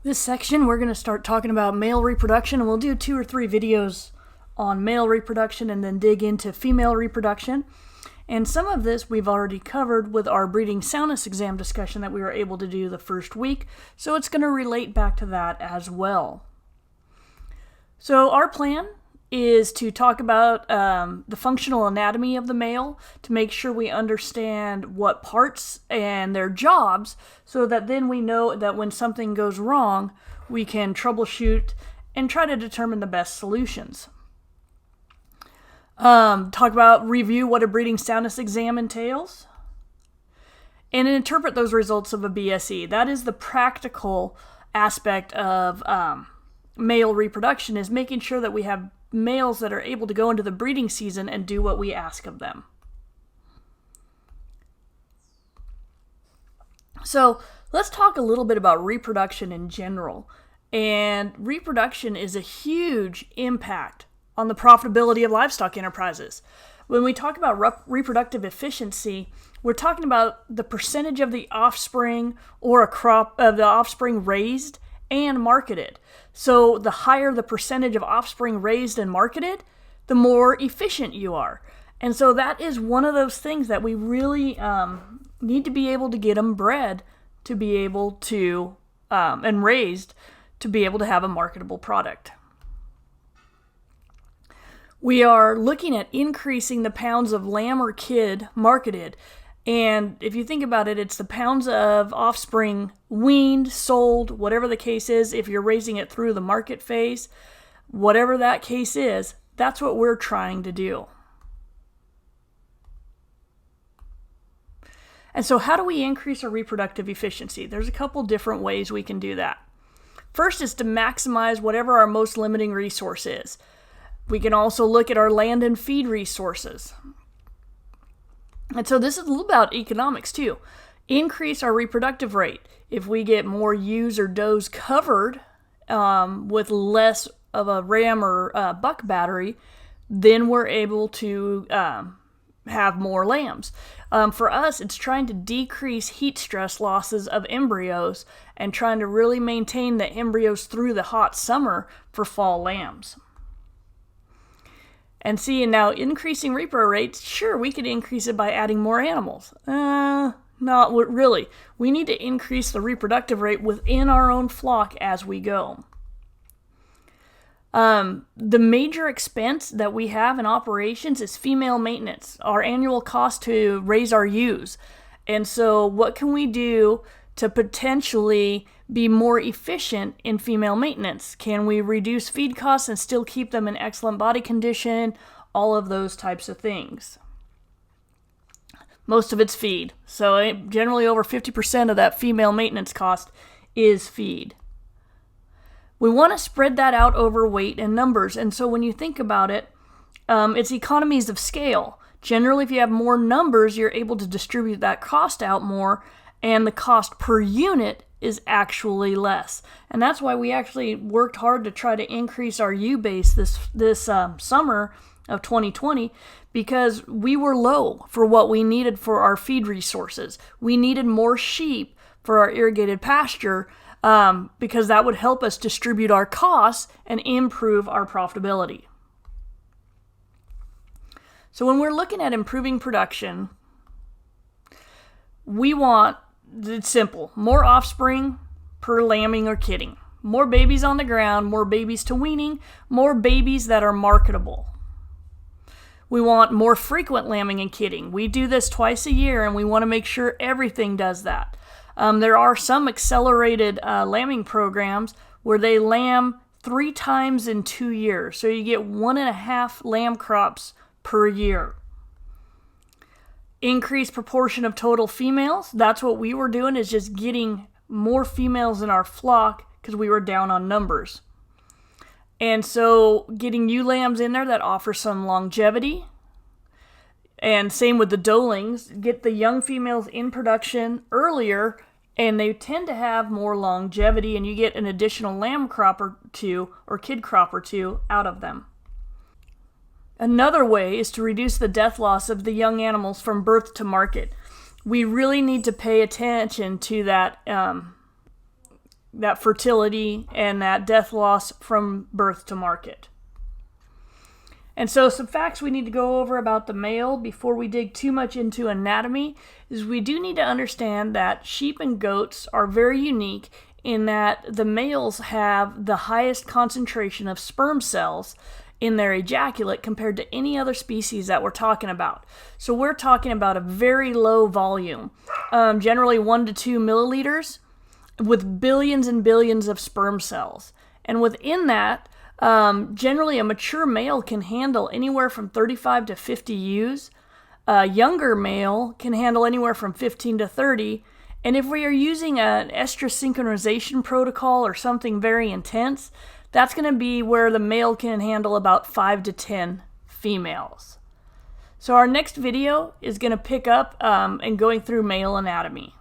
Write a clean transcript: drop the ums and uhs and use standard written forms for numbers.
This section, we're going to start talking about male reproduction, and we'll do 2 or 3 videos on male reproduction and then dig into female reproduction. And some of this we've already covered with our breeding soundness exam discussion that we were able to do the first week, so it's going to relate back to that as well. So our plan is to talk about the functional anatomy of the male to make sure we understand what parts and their jobs so that then we know that when something goes wrong, we can troubleshoot and try to determine the best solutions. Review what a breeding soundness exam entails, and interpret those results of a BSE. That is the practical aspect of male reproduction, is making sure that we have males that are able to go into the breeding season and do what we ask of them. So let's talk a little bit about reproduction in general. And reproduction is a huge impact on the profitability of livestock enterprises. When we talk about reproductive efficiency, we're talking about the percentage of the offspring or a crop of the offspring raised and marketed. So the higher the percentage of offspring raised and marketed, the more efficient you are. And so that is one of those things that we really need to be able to get them bred to be able to, and raised to be able to have a marketable product. We are looking at increasing the pounds of lamb or kid marketed. And if you think about it, it's the pounds of offspring weaned, sold, whatever the case is. If you're raising it through the market phase, whatever that case is, that's what we're trying to do. And so how do we increase our reproductive efficiency? There's a couple different ways we can do that. First is to maximize whatever our most limiting resource is. We can also look at our land and feed resources. And so this is a little about economics too. Increase our reproductive rate. If we get more ewes or does covered with less of a ram or buck battery, then we're able to have more lambs. For us, it's trying to decrease heat stress losses of embryos and trying to really maintain the embryos through the hot summer for fall lambs. And see, now increasing repro rates, sure, we could increase it by adding more animals. Not really. We need to increase the reproductive rate within our own flock as we go. The major expense that we have in operations is female maintenance, our annual cost to raise our ewes. And so what can we do to potentially be more efficient in female maintenance? Can we reduce feed costs and still keep them in excellent body condition? All of those types of things. Most of it's feed. So generally over 50% of that female maintenance cost is feed. We want to spread that out over weight and numbers. And so when you think about it, it's economies of scale. Generally, if you have more numbers, you're able to distribute that cost out more, and the cost per unit is actually less. And that's why we actually worked hard to try to increase our ewe base this summer of 2020, because we were low for what we needed for our feed resources. We needed more sheep for our irrigated pasture because that would help us distribute our costs and improve our profitability. So when we're looking at improving production, we want, it's simple, more offspring per lambing or kidding. More babies on the ground, more babies to weaning, more babies that are marketable. We want more frequent lambing and kidding. We do this twice a year, and we want to make sure everything does that. There are some accelerated lambing programs where they lamb 3 times in 2 years. So you get 1.5 lamb crops per year. Increased proportion of total females. That's what we were doing, is just getting more females in our flock because we were down on numbers. And so getting ewe lambs in there that offer some longevity. And same with the doelings. Get the young females in production earlier, and they tend to have more longevity, and you get an additional lamb crop or 2 or kid crop or 2 out of them. Another way is to reduce the death loss of the young animals from birth to market. We really need to pay attention to that that fertility and that death loss from birth to market. And so some facts we need to go over about the male before we dig too much into anatomy is we do need to understand that sheep and goats are very unique in that the males have the highest concentration of sperm cells in their ejaculate compared to any other species that we're talking about. So we're talking about a very low volume, generally 1 to 2 milliliters, with billions and billions of sperm cells. And within that, generally a mature male can handle anywhere from 35 to 50 ewes. A younger male can handle anywhere from 15 to 30. And if we are using an estrus synchronization protocol or something very intense, that's going to be where the male can handle about 5 to 10 females. So our next video is going to pick up and going through male anatomy.